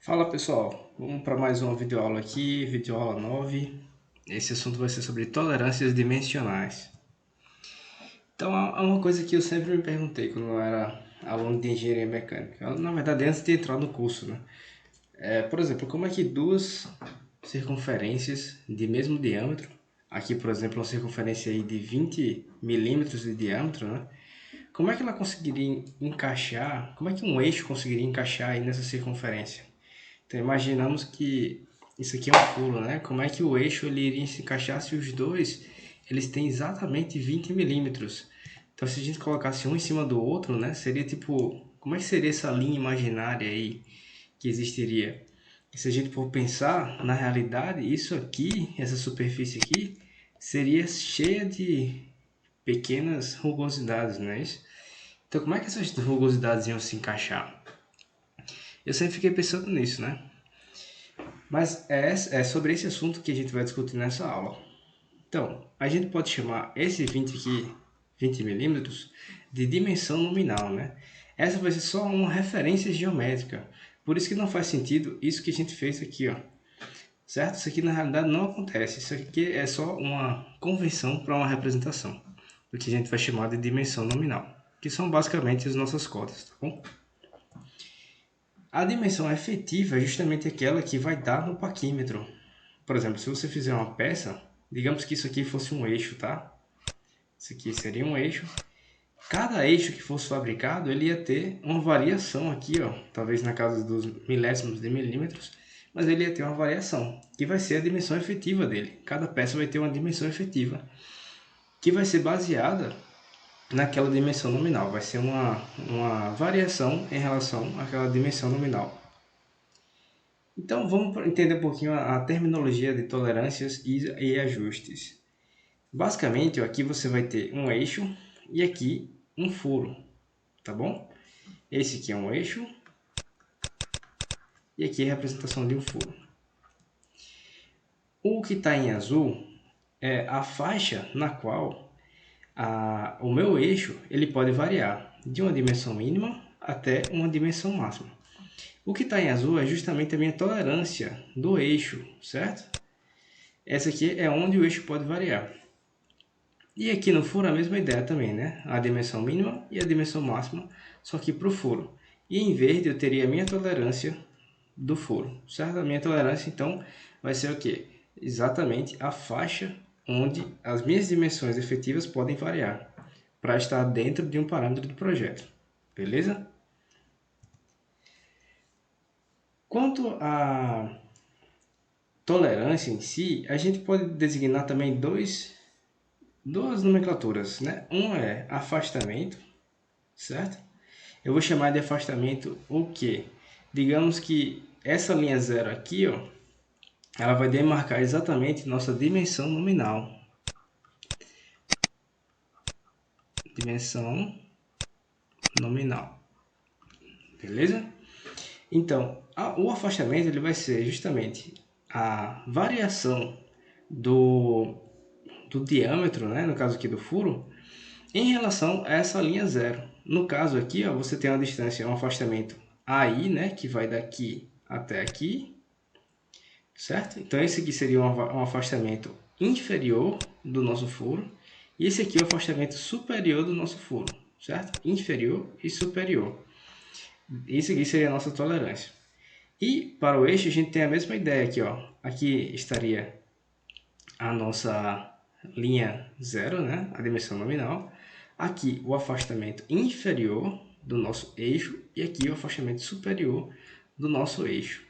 Fala pessoal, vamos para mais uma videoaula aqui, videoaula 9. Esse assunto vai ser sobre tolerâncias dimensionais. Então, há uma coisa que eu sempre me perguntei quando eu era aluno de engenharia mecânica. Na verdade, antes de entrar no curso, né? Por exemplo, como é que duas circunferências de mesmo diâmetro, aqui por exemplo, uma circunferência aí de 20 milímetros de diâmetro, né? Como é que ela conseguiria encaixar, como é que um eixo conseguiria encaixar aí nessa circunferência? Então imaginamos que isso aqui é um furo, né? Como é que o eixo ele iria se encaixar se os dois eles têm exatamente 20 milímetros? Então se a gente colocasse um em cima do outro, né? Seria tipo, como é que seria essa linha imaginária aí que existiria? E se a gente for pensar na realidade, isso aqui, essa superfície aqui, seria cheia de pequenas rugosidades, não é isso? Então como é que essas rugosidades iam se encaixar? Eu sempre fiquei pensando nisso, né? Mas é sobre esse assunto que a gente vai discutir nessa aula. Então, a gente pode chamar esse 20 aqui, 20 milímetros, de dimensão nominal, né? Essa vai ser só uma referência geométrica. Por isso que não faz sentido isso que a gente fez aqui, ó. Certo? Isso aqui na realidade não acontece. Isso aqui é só uma convenção para uma representação. Do que a gente vai chamar de dimensão nominal. Que são basicamente as nossas cotas, tá bom? A dimensão efetiva é justamente aquela que vai dar no paquímetro. Por exemplo, se você fizer uma peça, digamos que isso aqui fosse um eixo, tá? Isso aqui seria um eixo. Cada eixo que fosse fabricado, ele ia ter uma variação aqui, ó, talvez na casa dos milésimos de milímetros, mas ele ia ter uma variação, que vai ser a dimensão efetiva dele. Cada peça vai ter uma dimensão efetiva, que vai ser baseada naquela dimensão nominal. Vai ser uma variação em relação àquela dimensão nominal. Então vamos entender um pouquinho a terminologia de tolerâncias e ajustes. Basicamente, aqui você vai ter um eixo e aqui um furo, tá bom? Esse aqui é um eixo e aqui é a representação de um furo. O que está em azul é a faixa na qual o meu eixo ele pode variar de uma dimensão mínima até uma dimensão máxima. O que está em azul é justamente a minha tolerância do eixo, certo? Essa aqui é onde o eixo pode variar. E aqui no furo a mesma ideia também, né? A dimensão mínima e a dimensão máxima, só que para o furo. E em verde eu teria a minha tolerância do furo, certo? A minha tolerância então vai ser o quê? Exatamente a faixa onde as minhas dimensões efetivas podem variar, para estar dentro de um parâmetro do projeto, beleza? Quanto à tolerância em si, a gente pode designar também duas nomenclaturas, né? Uma é afastamento, certo? Eu vou chamar de afastamento o quê? Digamos que essa linha zero aqui, ó, ela vai demarcar exatamente nossa dimensão nominal. Dimensão nominal. Beleza? Então, o afastamento ele vai ser justamente a variação do diâmetro, né? No caso aqui do furo, em relação a essa linha zero. No caso aqui, ó, você tem uma distância, um afastamento AI, né, que vai daqui até aqui, certo? Então esse aqui seria um afastamento inferior do nosso furo, e esse aqui é o afastamento superior do nosso furo, certo? Inferior e superior. Isso aqui seria a nossa tolerância. E para o eixo a gente tem a mesma ideia aqui, ó. Aqui estaria a nossa linha zero, né? A dimensão nominal. Aqui o afastamento inferior do nosso eixo e aqui o afastamento superior do nosso eixo.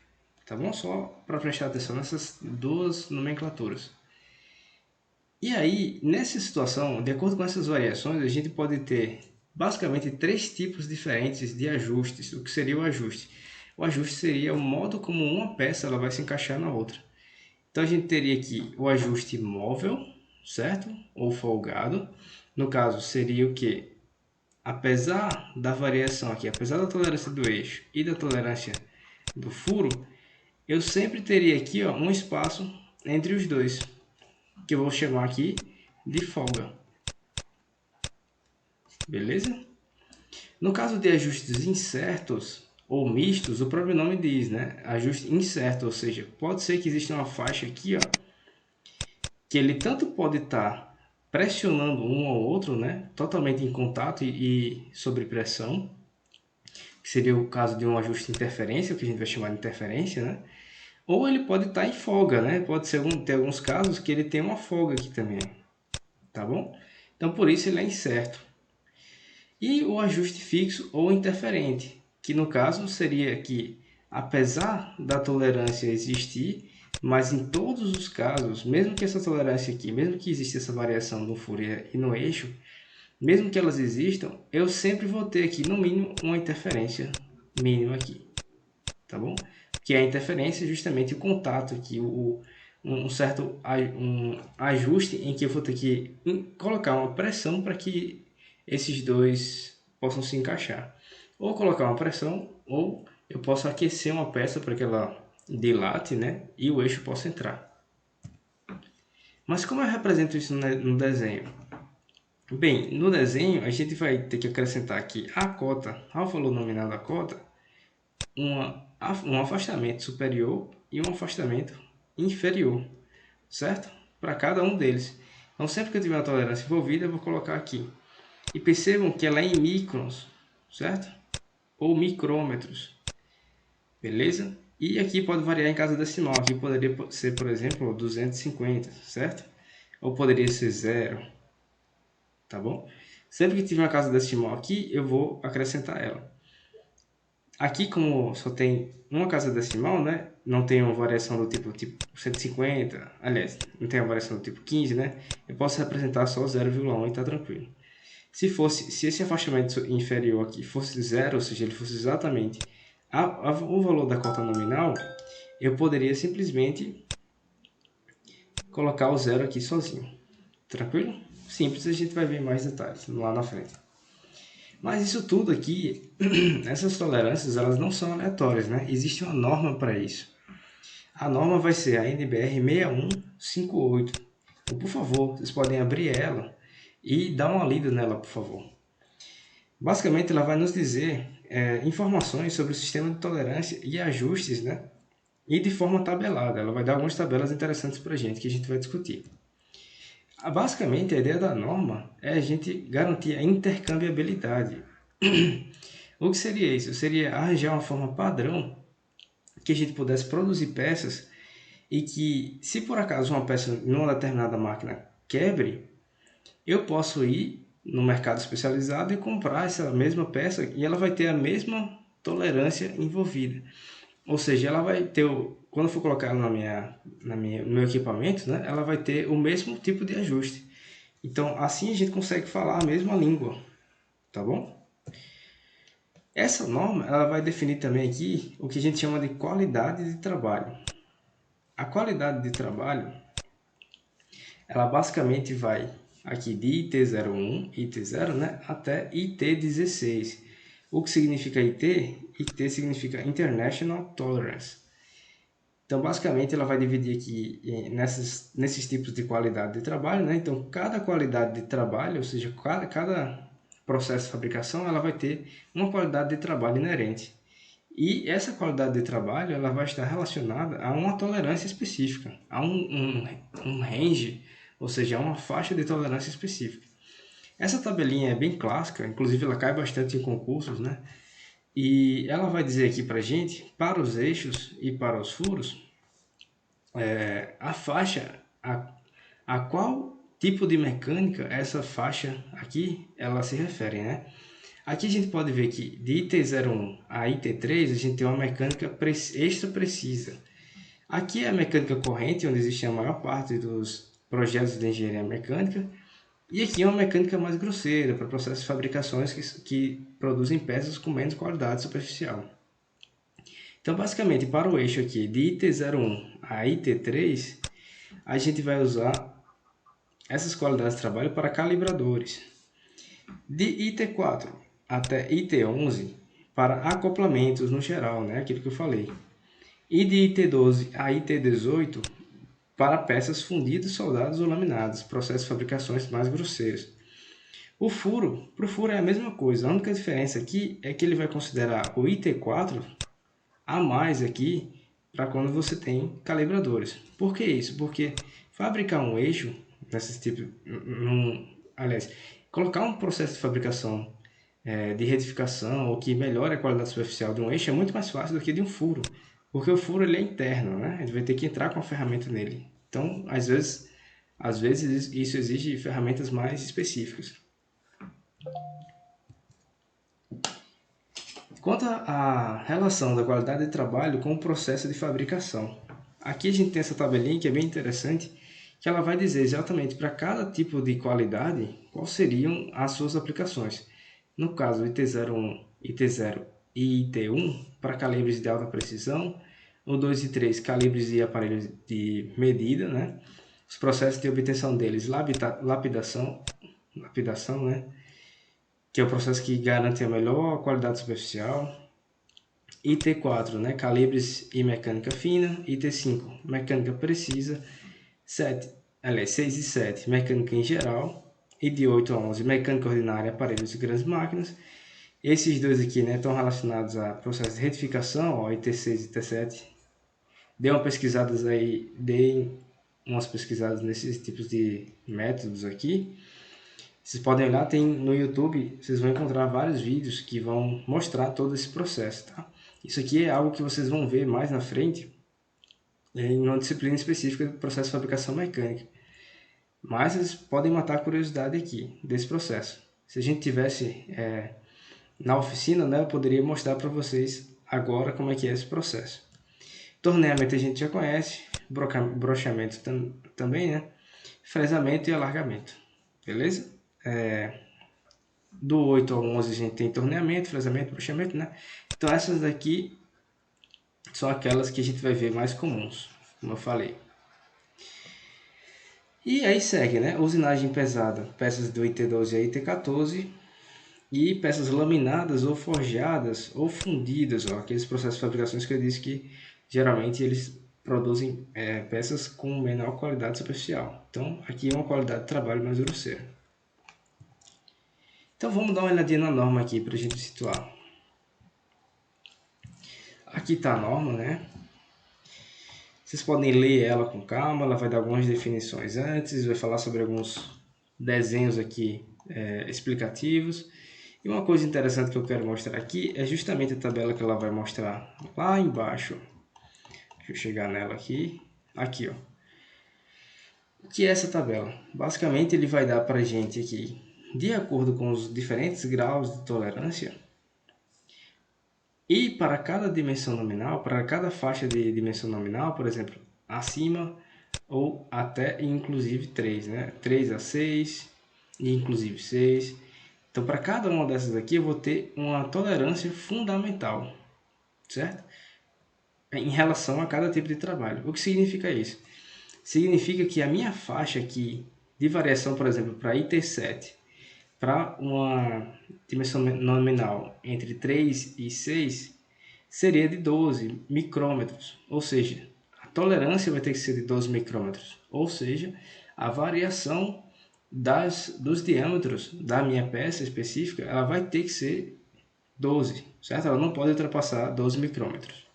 Tá bom? Só para prestar atenção nessas duas nomenclaturas. E aí, nessa situação, de acordo com essas variações, a gente pode ter basicamente três tipos diferentes de ajustes. O que seria o ajuste? O ajuste seria o modo como uma peça ela vai se encaixar na outra. Então a gente teria aqui o ajuste móvel, certo? Ou folgado. No caso, seria o que? Apesar da variação aqui, apesar da tolerância do eixo e da tolerância do furo, eu sempre teria aqui ó, um espaço entre os dois, que eu vou chamar aqui de folga. Beleza? No caso de ajustes incertos, ou mistos, o próprio nome diz, né? Ajuste incerto, ou seja, pode ser que exista uma faixa aqui, ó, que ele tanto pode estar pressionando um ao outro, né? Totalmente em contato e sob pressão, que seria o caso de um ajuste de interferência, o que a gente vai chamar de interferência, né? Ou ele pode estar em folga, né? Pode ser ter alguns casos que ele tem uma folga aqui também, tá bom? Então por isso ele é incerto. E o ajuste fixo ou interferente, que no caso seria que, apesar da tolerância existir, mas em todos os casos, mesmo que essa tolerância aqui, mesmo que exista essa variação no Fourier e no eixo, mesmo que elas existam, eu sempre vou ter aqui no mínimo uma interferência mínima aqui, tá bom? Que é a interferência justamente o contato aqui, um certo um ajuste em que eu vou ter que colocar uma pressão para que esses dois possam se encaixar. Ou colocar uma pressão, ou eu posso aquecer uma peça para que ela dilate, né? E o eixo possa entrar. Mas como eu represento isso no desenho? Bem, no desenho a gente vai ter que acrescentar aqui a cota, ao valor nominal da cota, um afastamento superior e um afastamento inferior, certo? Para cada um deles. Então sempre que eu tiver uma tolerância envolvida, eu vou colocar aqui. E percebam que ela é em microns, certo? Ou micrômetros, beleza? E aqui pode variar em casa decimal. Aqui poderia ser, por exemplo, 250, certo? Ou poderia ser 0, tá bom? Sempre que tiver uma casa decimal aqui, eu vou acrescentar ela. Aqui, como só tem uma casa decimal, né? Não tem uma variação do tipo 150, aliás, não tem uma variação do tipo 15, né? Eu posso representar só 0,1 e tá tranquilo. Se esse afastamento inferior aqui fosse zero, ou seja, ele fosse exatamente o valor da cota nominal, eu poderia simplesmente colocar o zero aqui sozinho. Tranquilo? Simples, a gente vai ver mais detalhes lá na frente. Mas isso tudo aqui, essas tolerâncias, elas não são aleatórias, né? Existe uma norma para isso. A norma vai ser a NBR 6158. Então, por favor, vocês podem abrir ela e dar uma lida nela, por favor. Basicamente, ela vai nos dizer informações sobre o sistema de tolerância e ajustes, né? E de forma tabelada. Ela vai dar algumas tabelas interessantes para a gente, que a gente vai discutir. Basicamente, a ideia da norma é a gente garantir a intercambiabilidade. O que seria isso? Seria arranjar uma forma padrão que a gente pudesse produzir peças e que, se por acaso uma peça numa determinada máquina quebre, eu posso ir no mercado especializado e comprar essa mesma peça e ela vai ter a mesma tolerância envolvida. Ou seja, ela vai ter, quando eu for colocar ela no meu equipamento, né, ela vai ter o mesmo tipo de ajuste. Então, assim a gente consegue falar a mesma língua, tá bom? Essa norma ela vai definir também aqui o que a gente chama de qualidade de trabalho. A qualidade de trabalho, ela basicamente vai aqui de IT01, IT0, né, até IT16. O que significa IT? IT significa International Tolerance. Então, basicamente, ela vai dividir aqui nesses tipos de qualidade de trabalho, né? Então, cada qualidade de trabalho, ou seja, cada processo de fabricação, ela vai ter uma qualidade de trabalho inerente. E essa qualidade de trabalho, ela vai estar relacionada a uma tolerância específica, a um range, ou seja, a uma faixa de tolerância específica. Essa tabelinha é bem clássica, inclusive ela cai bastante em concursos, né? E ela vai dizer aqui para gente, para os eixos e para os furos, a faixa, a qual tipo de mecânica essa faixa aqui ela se refere, né? Aqui a gente pode ver que de IT01 a IT3 a gente tem uma mecânica extra precisa. Aqui é a mecânica corrente, onde existe a maior parte dos projetos de engenharia mecânica. E aqui é uma mecânica mais grosseira, para processos de fabricações que produzem peças com menos qualidade superficial. Então, basicamente, para o eixo aqui de IT01 a IT3, a gente vai usar essas qualidades de trabalho para calibradores. De IT4 até IT11, para acoplamentos no geral, né? Aquilo que eu falei. E de IT12 a IT18, para peças fundidas, soldadas ou laminadas, processos de fabricações mais grosseiros. Para o furo é a mesma coisa, a única diferença aqui é que ele vai considerar o IT4 a mais aqui para quando você tem calibradores. Por que isso? Porque fabricar um eixo, nesses tipos, aliás, colocar um processo de fabricação de retificação ou que melhore a qualidade superficial de um eixo é muito mais fácil do que de um furo. Porque o furo ele é interno, né? A gente vai ter que entrar com a ferramenta nele. Então, às vezes isso exige ferramentas mais específicas. Quanto à relação da qualidade de trabalho com o processo de fabricação. Aqui a gente tem essa tabelinha que é bem interessante, que ela vai dizer exatamente para cada tipo de qualidade quais seriam as suas aplicações. No caso, IT01, IT0 e IT1 para calibres de alta precisão, o 2 e 3 calibres de aparelhos de medida, né? Os processos de obtenção deles, lapidação, né? Que é o processo que garante a melhor qualidade superficial. IT4, né? Calibres e mecânica fina. IT5, mecânica precisa. 6 e 7, mecânica em geral. E de 8 a 11, mecânica ordinária, aparelhos e grandes máquinas. Esses dois aqui, né, estão relacionados a processo de retificação, ó, IT6 e IT7. Deem umas pesquisadas nesses tipos de métodos aqui. Vocês podem olhar, tem no YouTube, vocês vão encontrar vários vídeos que vão mostrar todo esse processo, tá? Isso aqui é algo que vocês vão ver mais na frente em uma disciplina específica do processo de fabricação mecânica. Mas vocês podem matar a curiosidade aqui desse processo. Se a gente tivesse na oficina, né, eu poderia mostrar para vocês agora como é que é esse processo. Torneamento a gente já conhece, brochamento também, né? Fresamento e alargamento, beleza? Do 8 ao 11 a gente tem torneamento, fresamento, brochamento, né? Então essas daqui são aquelas que a gente vai ver mais comuns, como eu falei. E aí segue, né? Usinagem pesada, peças do IT12 a IT14 e peças laminadas ou forjadas ou fundidas, ó, aqueles processos de fabricação que eu disse que geralmente eles produzem peças com menor qualidade superficial. Então aqui é uma qualidade de trabalho mais grosseira. Então vamos dar uma olhadinha na norma aqui para a gente situar. Aqui está a norma, né? Vocês podem ler ela com calma, ela vai dar algumas definições antes, vai falar sobre alguns desenhos aqui explicativos. E uma coisa interessante que eu quero mostrar aqui é justamente a tabela que ela vai mostrar lá embaixo. Deixa eu chegar nela aqui. Aqui, ó. O que é essa tabela? Basicamente ele vai dar para a gente aqui, de acordo com os diferentes graus de tolerância, e para cada dimensão nominal, para cada faixa de dimensão nominal, por exemplo, acima ou até inclusive 3, né? 3 a 6 e inclusive 6. Então, para cada uma dessas aqui, eu vou ter uma tolerância fundamental, certo? Em relação a cada tipo de trabalho. O que significa isso? Significa que a minha faixa aqui de variação, por exemplo, para IT7, para uma dimensão nominal entre 3 e 6, seria de 12 micrômetros, ou seja, a tolerância vai ter que ser de 12 micrômetros, ou seja, a variação dos diâmetros da minha peça específica, ela vai ter que ser 12, certo? Ela não pode ultrapassar 12 micrômetros.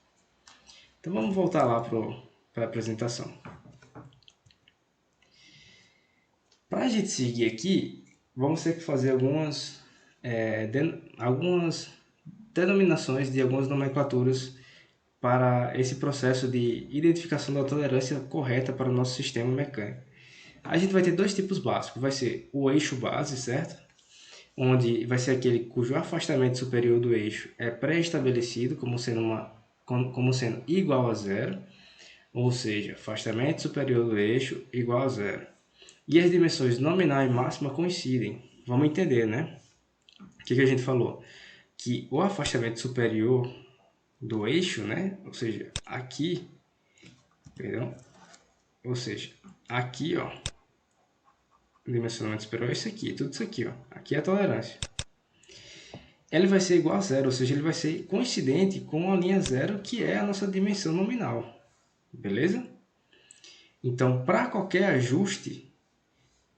Então vamos voltar lá para a apresentação. Para a gente seguir aqui, vamos ter que fazer algumas denominações de algumas nomenclaturas para esse processo de identificação da tolerância correta para o nosso sistema mecânico. A gente vai ter dois tipos básicos, vai ser o eixo base, certo? Onde vai ser aquele cujo afastamento superior do eixo é pré-estabelecido como sendo igual a zero, ou seja, afastamento superior do eixo igual a zero. E as dimensões nominal e máxima coincidem. Vamos entender, né? O que a gente falou? Que o afastamento superior do eixo, né? Ou seja, aqui, perdão, ou seja, aqui, ó, o dimensionamento superior é isso aqui, tudo isso aqui, ó. Aqui é a tolerância. Ele vai ser igual a zero, ou seja, ele vai ser coincidente com a linha zero, que é a nossa dimensão nominal. Beleza? Então, para qualquer ajuste,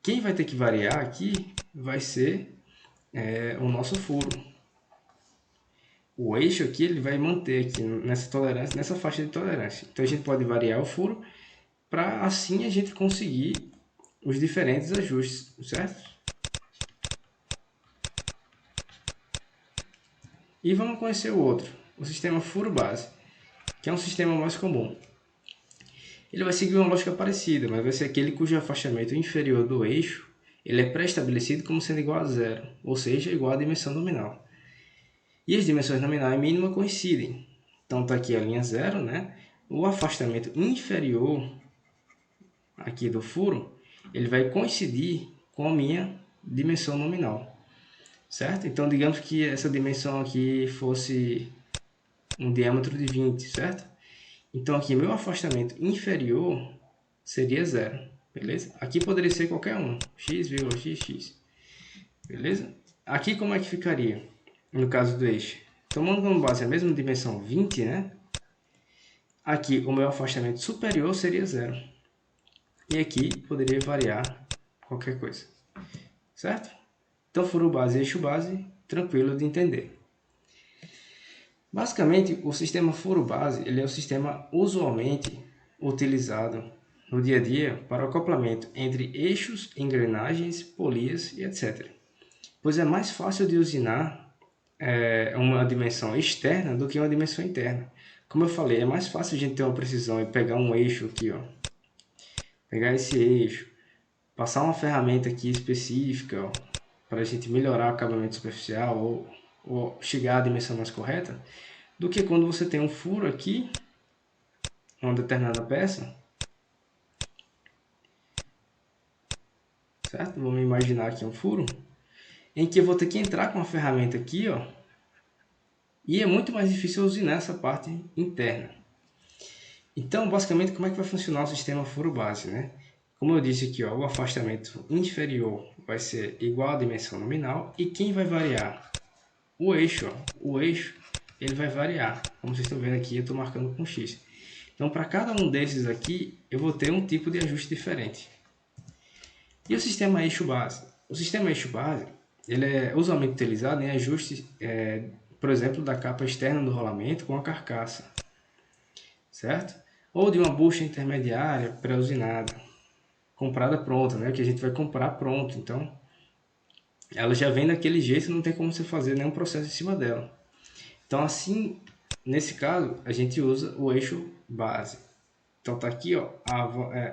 quem vai ter que variar aqui vai ser o nosso furo. O eixo aqui ele vai manter aqui nessa tolerância, nessa faixa de tolerância. Então a gente pode variar o furo para assim a gente conseguir os diferentes ajustes, certo? E vamos conhecer o outro, o sistema furo base, que é um sistema mais comum. Ele vai seguir uma lógica parecida, mas vai ser aquele cujo afastamento inferior do eixo ele é pré-estabelecido como sendo igual a zero, ou seja, igual à dimensão nominal. E as dimensões nominal e mínima coincidem. Então está aqui a linha zero, né? O afastamento inferior aqui do furo, ele vai coincidir com a minha dimensão nominal, certo? Então digamos que essa dimensão aqui fosse um diâmetro de 20, certo? Então aqui meu afastamento inferior seria zero, beleza? Aqui poderia ser qualquer um, x, xx, beleza? Aqui como é que ficaria no caso do eixo? Tomando como base a mesma dimensão 20, né? Aqui o meu afastamento superior seria zero. E aqui poderia variar qualquer coisa, certo? Então furo base e eixo base, tranquilo de entender. Basicamente, o sistema furo base ele é o sistema usualmente utilizado no dia a dia para o acoplamento entre eixos, engrenagens, polias e etc. Pois é mais fácil de usinar uma dimensão externa do que uma dimensão interna. Como eu falei, é mais fácil a gente ter uma precisão e pegar um eixo aqui, ó, pegar esse eixo, passar uma ferramenta aqui específica para a gente melhorar o acabamento superficial ou chegar à dimensão mais correta, do que quando você tem um furo aqui, uma determinada peça, certo? Vamos imaginar aqui um furo, em que eu vou ter que entrar com a ferramenta aqui, ó, e é muito mais difícil usinar essa parte interna. Então, basicamente, como é que vai funcionar o sistema furo base, né? Como eu disse aqui, ó, o afastamento inferior vai ser igual à dimensão nominal e quem vai variar? O eixo, ó, o eixo ele vai variar. Como vocês estão vendo aqui, eu estou marcando com X. Então, para cada um desses aqui, eu vou ter um tipo de ajuste diferente. E o sistema eixo base? O sistema eixo base ele é usualmente utilizado em ajustes, por exemplo, da capa externa do rolamento com a carcaça, certo? Ou de uma bucha intermediária pré-usinada, comprada pronta, né? Que a gente vai comprar pronto. Então, ela já vem daquele jeito, não tem como você fazer nenhum processo em cima dela. Então, assim, nesse caso, a gente usa o eixo base. Então, tá aqui, ó,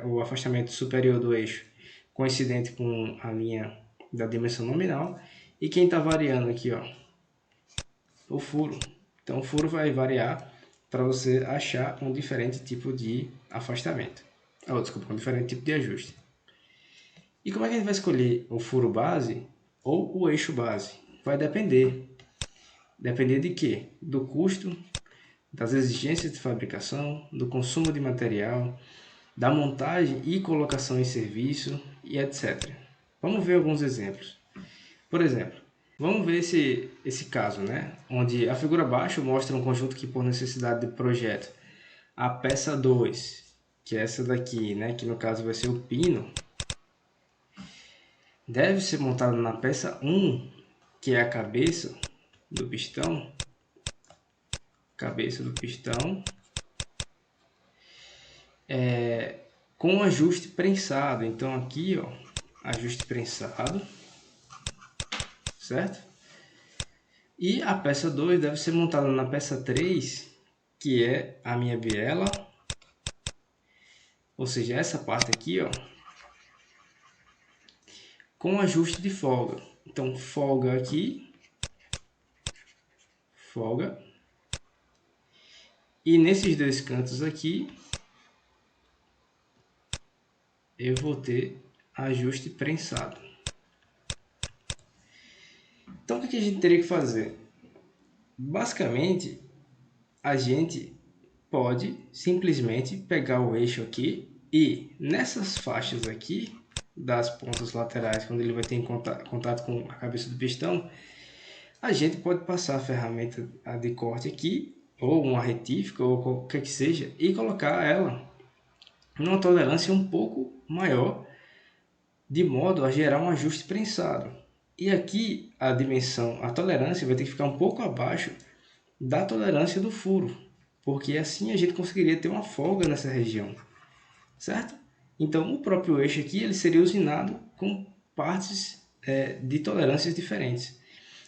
o afastamento superior do eixo coincidente com a linha da dimensão nominal. E quem está variando aqui, ó, o furo. Então, o furo vai variar para você achar um diferente tipo de afastamento. Desculpa, um diferente tipo de ajuste. E como é que a gente vai escolher o furo base ou o eixo base? Vai depender. Depender de quê? Do custo, das exigências de fabricação, do consumo de material, da montagem e colocação em serviço e etc. Vamos ver alguns exemplos. Por exemplo, vamos ver esse caso, né? Onde a figura abaixo mostra um conjunto que, por necessidade de projeto, a peça 2, que é essa daqui, né? Que no caso vai ser o pino, deve ser montada na peça 1, que é a cabeça do pistão, com ajuste prensado. Então aqui, ó, ajuste prensado, certo? E a peça 2 deve ser montada na peça 3, que é a minha biela, ou seja, essa parte aqui, ó, com ajuste de folga. Então folga aqui, folga, e nesses dois cantos aqui eu vou ter ajuste prensado. Então o que a gente teria que fazer? Basicamente, a gente pode simplesmente pegar o eixo aqui e nessas faixas aqui das pontas laterais, quando ele vai ter contato com a cabeça do pistão, a gente pode passar a ferramenta de corte aqui, ou uma retífica, ou qualquer que seja, e colocar ela numa tolerância um pouco maior, de modo a gerar um ajuste prensado. E aqui a dimensão, a tolerância vai ter que ficar um pouco abaixo da tolerância do furo, porque assim a gente conseguiria ter uma folga nessa região, certo? Então o próprio eixo aqui ele seria usinado com partes de tolerâncias diferentes.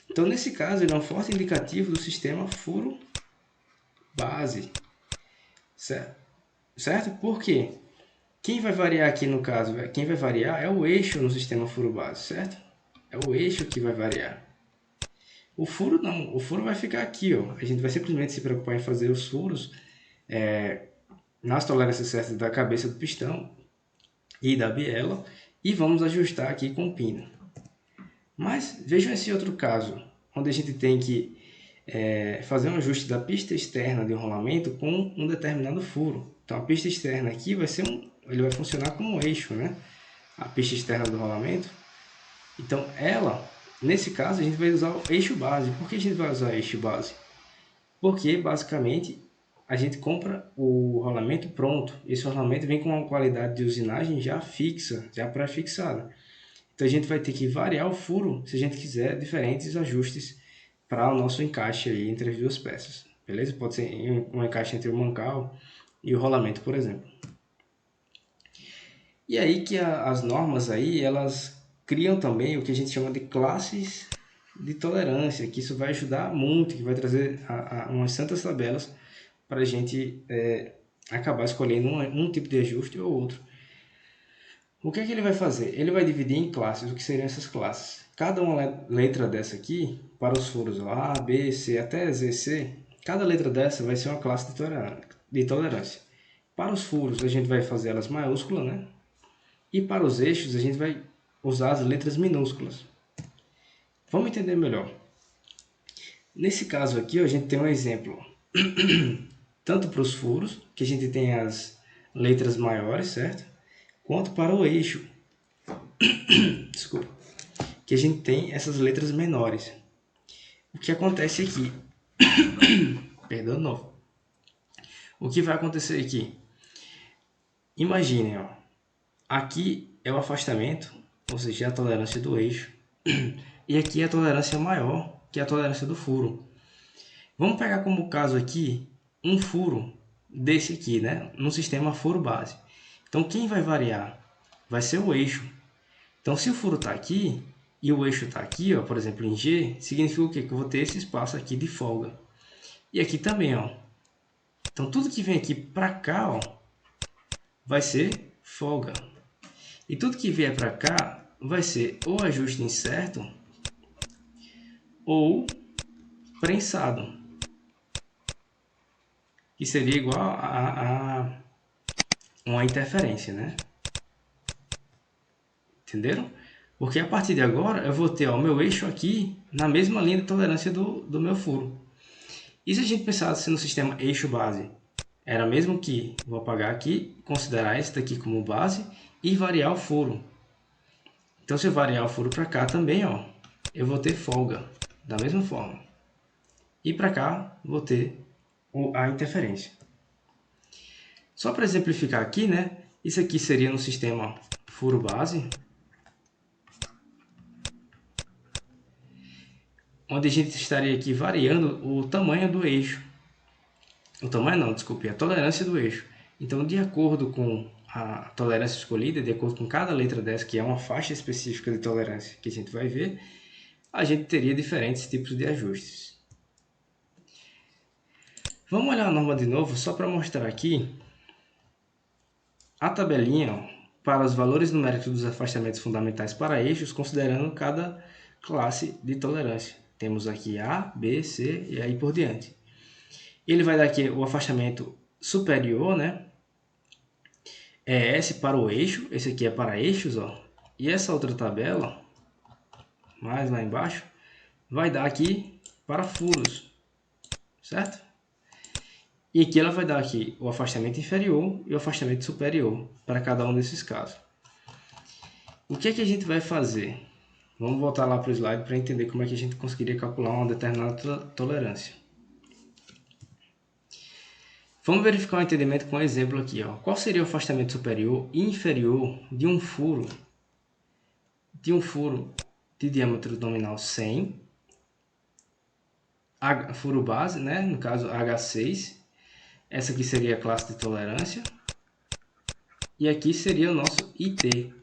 Então nesse caso ele é um forte indicativo do sistema furo-base, certo? Por quê? Quem vai variar aqui no caso, quem vai variar é o eixo no sistema furo-base, certo? É o eixo que vai variar. O furo não, o furo vai ficar aqui, ó. A gente vai simplesmente se preocupar em fazer os furos nas tolerâncias certas da cabeça do pistão e da biela e vamos ajustar aqui com o pino. Mas vejam esse outro caso, onde a gente tem que fazer um ajuste da pista externa de rolamento com um determinado furo. Então a pista externa aqui ele vai funcionar como um eixo, né? A pista externa do rolamento. Então nesse caso a gente vai usar o eixo base. Por que a gente vai usar o eixo base? Porque basicamente a gente compra o rolamento pronto. Esse rolamento vem com uma qualidade de usinagem já fixa, já pré-fixada. Então a gente vai ter que variar o furo se a gente quiser diferentes ajustes para o nosso encaixe aí entre as duas peças. Beleza? Pode ser um encaixe entre o mancal e o rolamento, por exemplo. E aí que as normas aí, elas criam também o que a gente chama de classes de tolerância, que isso vai ajudar muito, que vai trazer umas santas tabelas para a gente acabar escolhendo um tipo de ajuste ou outro. O que é que ele vai fazer? Ele vai dividir em classes. O que seriam essas classes? Cada uma letra dessa aqui, para os furos A, B, C até ZC, cada letra dessa vai ser uma classe de tolerância. Para os furos, a gente vai fazer elas maiúsculas, né? E para os eixos, a gente vai usar as letras minúsculas. Vamos entender melhor. Nesse caso aqui, a gente tem um exemplo. Tanto para os furos, que a gente tem as letras maiores, certo? Quanto para o eixo. Desculpa. Que a gente tem essas letras menores. O que acontece aqui? Perdão de novo. O que vai acontecer aqui? Imaginem, ó. Aqui é o afastamento, ou seja, a tolerância do eixo. E aqui é a tolerância maior, que é a tolerância do furo. Vamos pegar como caso aqui um furo desse aqui, né? No sistema furo base. Então quem vai variar? Vai ser o eixo. Então se o furo está aqui e o eixo está aqui, ó, por exemplo em G, significa o quê? Que eu vou ter esse espaço aqui de folga. E aqui também, ó. Então tudo que vem aqui para cá, ó, vai ser folga. E tudo que vier para cá vai ser ou ajuste incerto ou prensado, que seria igual a uma interferência, né? Entenderam? Porque a partir de agora eu vou ter o meu eixo aqui na mesma linha de tolerância do meu furo. E se a gente pensasse no sistema eixo base? Era mesmo que, vou apagar aqui, considerar esse daqui como base e variar o furo. Então se eu variar o furo para cá também, ó, eu vou ter folga da mesma forma. E para cá vou ter a interferência. Só para exemplificar aqui, né? Isso aqui seria no sistema furo base, onde a gente estaria aqui variando o tamanho do eixo. O tamanho não, desculpe, a tolerância do eixo. Então, de acordo com a tolerância escolhida, de acordo com cada letra dessa, que é uma faixa específica de tolerância que a gente vai ver, a gente teria diferentes tipos de ajustes. Vamos olhar a norma de novo, só para mostrar aqui a tabelinha para os valores numéricos dos afastamentos fundamentais para eixos, considerando cada classe de tolerância. Temos aqui A, B, C e aí por diante. Ele vai dar aqui o afastamento superior, né? É S para o eixo, esse aqui é para eixos, ó. E essa outra tabela, mais lá embaixo, vai dar aqui para furos, certo? E aqui ela vai dar aqui o afastamento inferior e o afastamento superior para cada um desses casos. O que é que a gente vai fazer? Vamos voltar lá para o slide para entender como é que a gente conseguiria calcular uma determinada tolerância. Vamos verificar o entendimento com um exemplo aqui, ó. Qual seria o afastamento superior e inferior de um furo de diâmetro nominal 100, furo base, né? No caso H6, essa aqui seria a classe de tolerância, e aqui seria o nosso IT,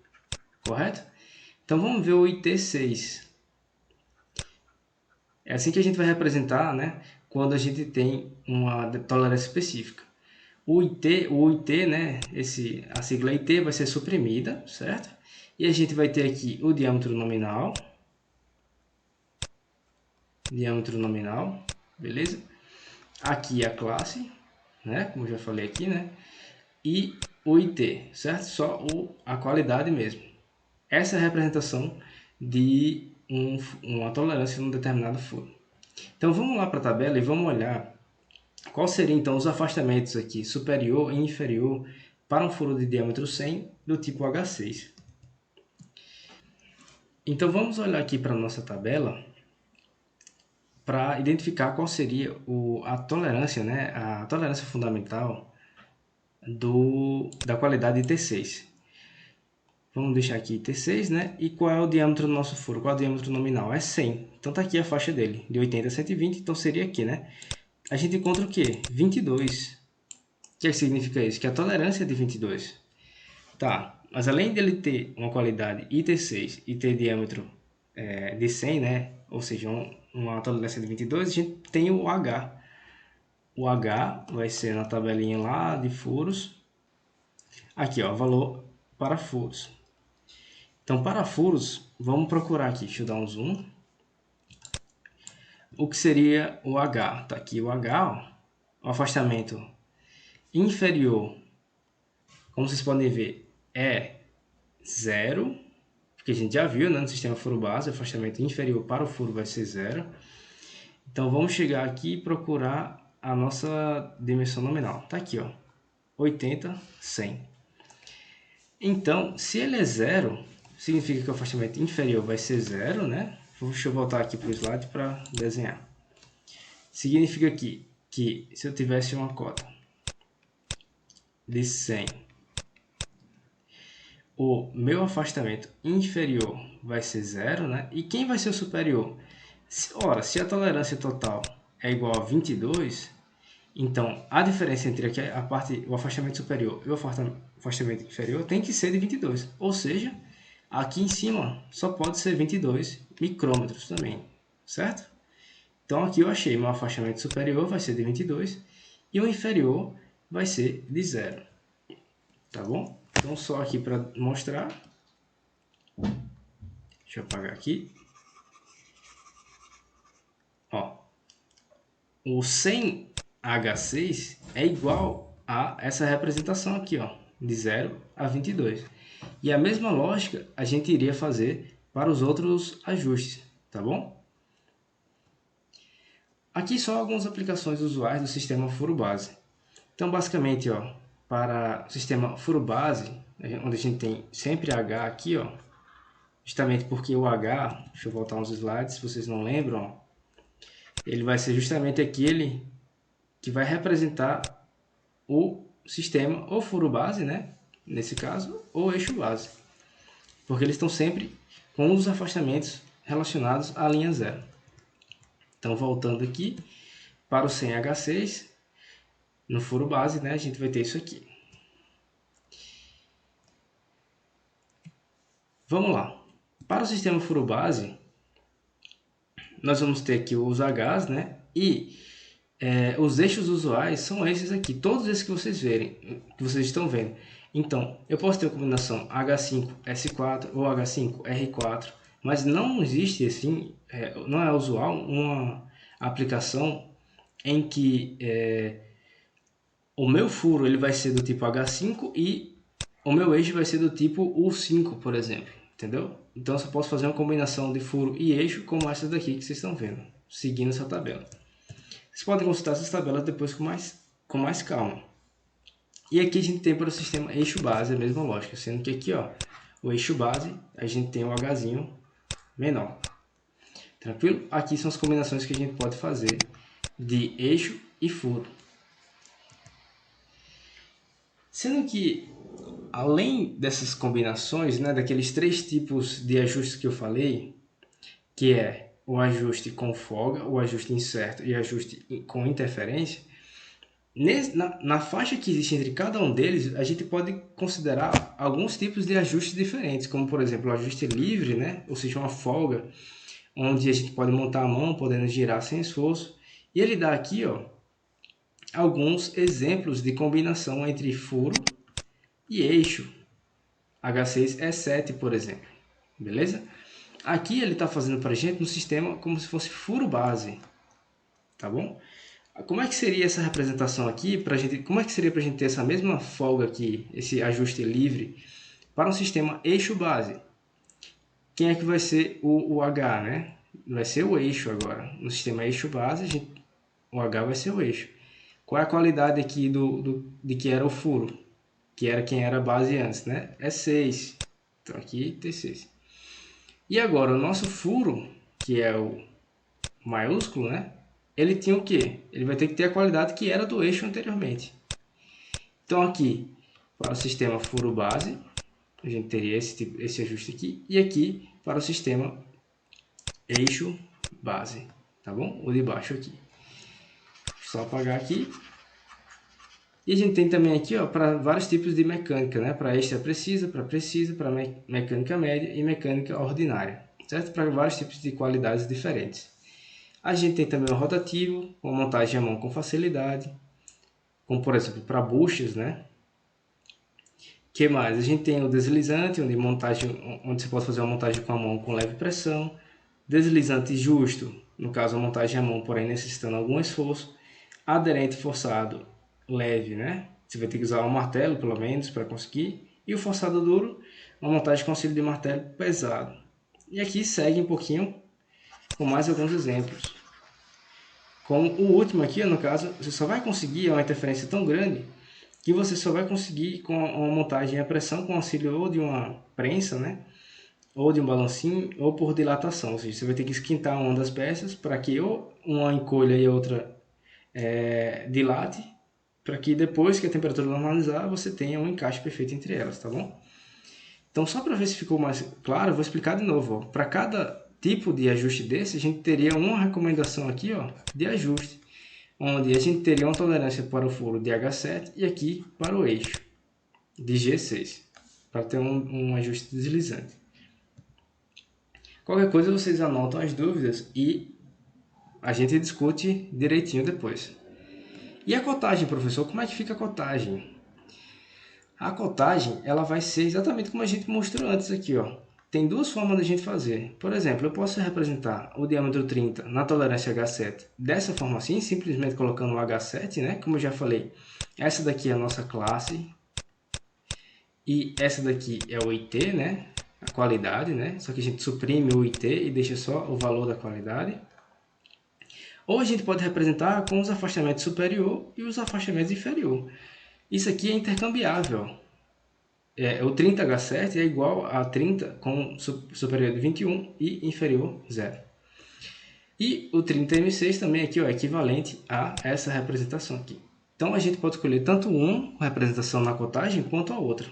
correto? Então vamos ver o IT6. É assim que a gente vai representar, né, quando a gente tem uma tolerância específica. O IT, né, a sigla IT vai ser suprimida, certo? E a gente vai ter aqui o diâmetro nominal, beleza? Aqui a classe, né, como eu já falei aqui, né? E o IT, certo? Só a qualidade mesmo. Essa é a representação de uma tolerância num determinado furo. Então vamos lá para a tabela e vamos olhar qual seriam então os afastamentos aqui, superior e inferior, para um furo de diâmetro 100 do tipo H6. Então vamos olhar aqui para a nossa tabela para identificar qual seria a tolerância, né? A tolerância fundamental da qualidade T6. Vamos deixar aqui T6, né? E qual é o diâmetro do nosso furo? Qual é o diâmetro nominal? É 100. Então tá aqui a faixa dele, de 80 a 120, então seria aqui, né? A gente encontra o quê? 22. O que significa isso? Que a tolerância é de 22. Tá, mas além dele ter uma qualidade IT6 e ter diâmetro de 100, né? Ou seja, uma tolerância de 22, a gente tem o H. O H vai ser na tabelinha lá de furos. Aqui, ó, valor para furos. Então, para furos, vamos procurar aqui. Deixa eu dar um zoom. O que seria o H? Tá aqui o H, ó. O afastamento inferior, como vocês podem ver, é 0, porque a gente já viu, né, no sistema furo base, o afastamento inferior para o furo vai ser 0. Então vamos chegar aqui e procurar a nossa dimensão nominal. Tá aqui, ó, 80, 100. Então, se ele é 0, significa que o afastamento inferior vai ser 0, né? Deixa eu voltar aqui para o slide para desenhar. Significa aqui que se eu tivesse uma cota de 100, o meu afastamento inferior vai ser 0, né? E quem vai ser o superior? Ora, se a tolerância total é igual a 22, então a diferença entre aqui o afastamento superior e o afastamento inferior tem que ser de 22. Ou seja, aqui em cima só pode ser 22 micrômetros também, certo? Então aqui eu achei meu afastamento superior vai ser de 22 e o inferior vai ser de 0. Tá bom? Então só aqui para mostrar. Deixa eu apagar aqui. Ó, o 100H6 é igual a essa representação aqui, ó, de 0 a 22. E a mesma lógica a gente iria fazer para os outros ajustes, tá bom? Aqui só algumas aplicações usuais do sistema furo base. Então, basicamente, ó, para o sistema furo base, onde a gente tem sempre H aqui, ó, justamente porque o H, deixa eu voltar uns slides, se vocês não lembram, ó, ele vai ser justamente aquele que vai representar o sistema ou furo base, né? Nesse caso, ou eixo base. Porque eles estão sempre com os afastamentos relacionados à linha zero. Então, voltando aqui para o 100H6, no furo base, né, a gente vai ter isso aqui. Vamos lá. Para o sistema furo base, nós vamos ter aqui os Hs, né? E os eixos usuais são esses aqui, todos esses que vocês verem, que vocês estão vendo. Então, eu posso ter a combinação H5S4 ou H5R4, mas não existe assim, não é usual uma aplicação em que o meu furo ele vai ser do tipo H5 e o meu eixo vai ser do tipo U5, por exemplo, entendeu? Então, eu só posso fazer uma combinação de furo e eixo como essa daqui que vocês estão vendo, seguindo essa tabela. Vocês podem consultar essas tabelas depois com mais calma. E aqui a gente tem para o sistema eixo base a mesma lógica, sendo que aqui, ó, o eixo base, a gente tem o Hzinho menor. Tranquilo? Aqui são as combinações que a gente pode fazer de eixo e furo. Sendo que, além dessas combinações, né, daqueles 3 tipos de ajustes que eu falei, que é o ajuste com folga, o ajuste incerto e ajuste com interferência, na faixa que existe entre cada um deles, a gente pode considerar alguns tipos de ajustes diferentes, como por exemplo o ajuste livre, né? Ou seja, uma folga, onde a gente pode montar a mão, podendo girar sem esforço. E ele dá aqui, ó, alguns exemplos de combinação entre furo e eixo. H6E7, por exemplo. Beleza? Aqui ele está fazendo para a gente um sistema como se fosse furo base. Tá bom? Como é que seria essa representação aqui? Como é que seria para a gente ter essa mesma folga aqui, esse ajuste livre, para um sistema eixo base? Quem é que vai ser o H, né? Vai ser o eixo agora. No sistema eixo base, o H vai ser o eixo. Qual é a qualidade aqui de que era o furo? Que era quem era a base antes, né? É 6. Então aqui tem 6. E agora o nosso furo, que é o maiúsculo, né? Ele tinha o quê? Ele vai ter que ter a qualidade que era do eixo anteriormente. Então aqui, para o sistema furo base, a gente teria esse ajuste aqui. E aqui, para o sistema eixo base, tá bom? O de baixo aqui. Só apagar aqui. E a gente tem também aqui, ó, para vários tipos de mecânica, né? Para extra precisa, para mecânica média e mecânica ordinária, certo? Para vários tipos de qualidades diferentes. A gente tem também o rotativo, com montagem à mão com facilidade, como por exemplo para buchas, né? Que mais? A gente tem o deslizante, onde você pode fazer uma montagem com a mão com leve pressão. Deslizante justo, no caso a montagem à mão, porém necessitando algum esforço. Aderente forçado leve, né? Você vai ter que usar um martelo pelo menos para conseguir. E o forçado duro, uma montagem com auxílio de martelo pesado. E aqui segue um pouquinho com mais alguns exemplos. Com o último aqui, no caso, você só vai conseguir uma interferência tão grande que você só vai conseguir com uma montagem a pressão com auxílio ou de uma prensa, né? Ou de um balancinho, ou por dilatação. Ou seja, você vai ter que esquentar uma das peças para que ou uma encolha e a outra dilate, para que depois que a temperatura normalizar, você tenha um encaixe perfeito entre elas, tá bom? Então, só para ver se ficou mais claro, eu vou explicar de novo. Para cada tipo de ajuste desse, a gente teria uma recomendação aqui, ó, de ajuste, onde a gente teria uma tolerância para o furo de H7 e aqui para o eixo de G6, para ter um ajuste deslizante. Qualquer coisa vocês anotam as dúvidas e a gente discute direitinho depois. E a cotagem, professor? Como é que fica a cotagem? A cotagem ela vai ser exatamente como a gente mostrou antes aqui, ó. Tem duas formas de a gente fazer. Por exemplo, eu posso representar o diâmetro 30 na tolerância H7 dessa forma assim, simplesmente colocando o H7, né? Como eu já falei, essa daqui é a nossa classe e essa daqui é o IT, né? A qualidade, né? Só que a gente suprime o IT e deixa só o valor da qualidade. Ou a gente pode representar com os afastamentos superior e os afastamentos inferior. Isso aqui é intercambiável. O 30H7 é igual a 30 com superior de 21 e inferior 0. E o 30M6 também aqui, ó, é equivalente a essa representação aqui. Então a gente pode escolher tanto uma representação na cotagem quanto a outra.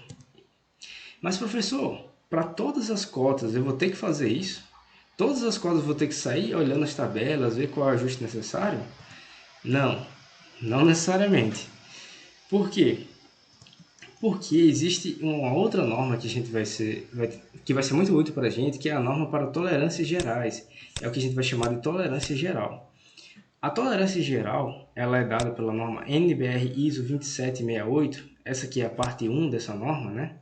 Mas professor, para todas as cotas eu vou ter que fazer isso? Todas as cotas eu vou ter que sair olhando as tabelas, ver qual é o ajuste necessário? Não, não necessariamente. Por quê? Porque existe uma outra norma que que vai ser muito útil para a gente, que é a norma para tolerâncias gerais. É o que a gente vai chamar de tolerância geral. A tolerância geral ela é dada pela norma NBR ISO 2768, essa aqui é a parte 1 dessa norma, né?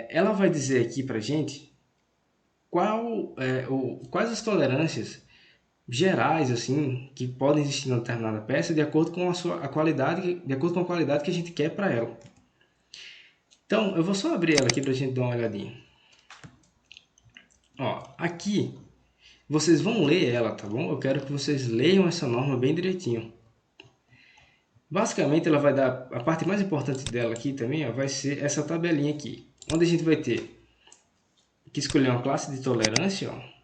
Ela vai dizer aqui para a gente quais as tolerâncias gerais assim que podem existir numa determinada peça de acordo com a qualidade, de acordo com a qualidade que a gente quer para ela. Então, eu vou só abrir ela aqui para a gente dar uma olhadinha. Ó, aqui vocês vão ler ela, tá bom? Eu quero que vocês leiam essa norma bem direitinho. Basicamente, ela vai dar a parte mais importante dela aqui também, ó, vai ser essa tabelinha aqui, onde a gente vai ter que escolher uma classe de tolerância, ó,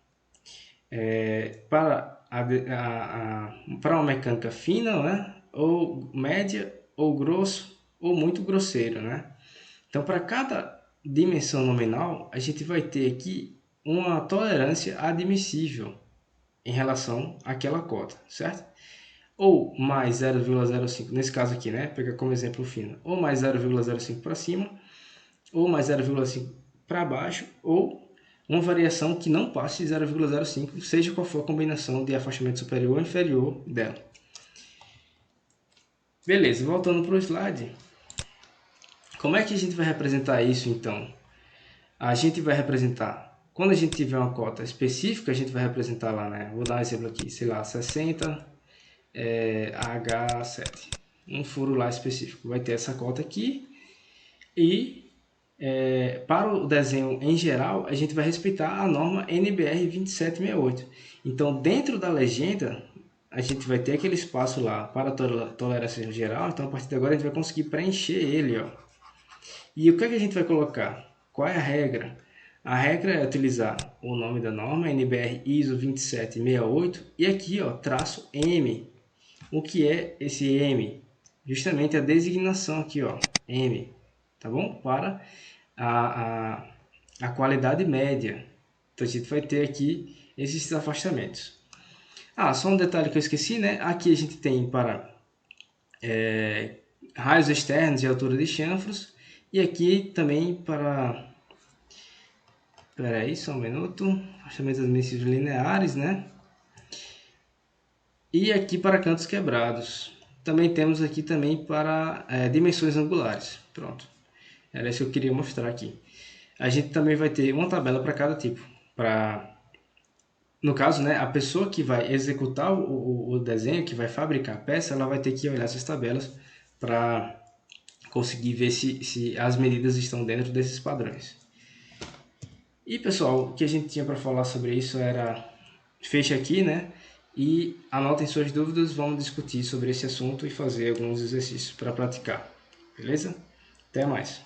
para uma mecânica fina, né? Ou média, ou grosso, ou muito grosseiro, né? Então, para cada dimensão nominal, a gente vai ter aqui uma tolerância admissível em relação àquela cota, certo? Ou mais 0,05, nesse caso aqui, né? Pegar como exemplo fino, ou mais 0,05 para cima, ou mais 0,5 para baixo, ou uma variação que não passe de 0,05, seja qual for a combinação de afastamento superior ou inferior dela. Beleza, voltando para o slide. Como é que a gente vai representar isso, então? A gente vai representar, quando a gente tiver uma cota específica, a gente vai representar lá, né? Vou dar um exemplo aqui, sei lá, 60 H7. Um furo lá específico. Vai ter essa cota aqui e para o desenho em geral, a gente vai respeitar a norma NBR 2768. Então, dentro da legenda, a gente vai ter aquele espaço lá para a tolerância geral. Então, a partir de agora, a gente vai conseguir preencher ele, ó. E o que é que a gente vai colocar? Qual é a regra? A regra é utilizar o nome da norma, NBR ISO 2768, e aqui, ó, traço M. O que é esse M? Justamente a designação aqui, ó, M, tá bom? Para a qualidade média. Então a gente vai ter aqui esses afastamentos. Só um detalhe que eu esqueci, né? Aqui a gente tem para raios externos e altura de chanfros. E aqui também para... Espera aí, só um minuto. Afastamentos admissíveis lineares, né? E aqui para cantos quebrados. Também temos aqui também para dimensões angulares. Pronto. Era isso que eu queria mostrar aqui. A gente também vai ter uma tabela para cada tipo. No caso, né, a pessoa que vai executar o desenho, que vai fabricar a peça, ela vai ter que olhar essas tabelas para conseguir ver se as medidas estão dentro desses padrões. E pessoal, o que a gente tinha para falar sobre isso era... Feche aqui, né? E anotem suas dúvidas, vamos discutir sobre esse assunto e fazer alguns exercícios para praticar. Beleza? Até mais!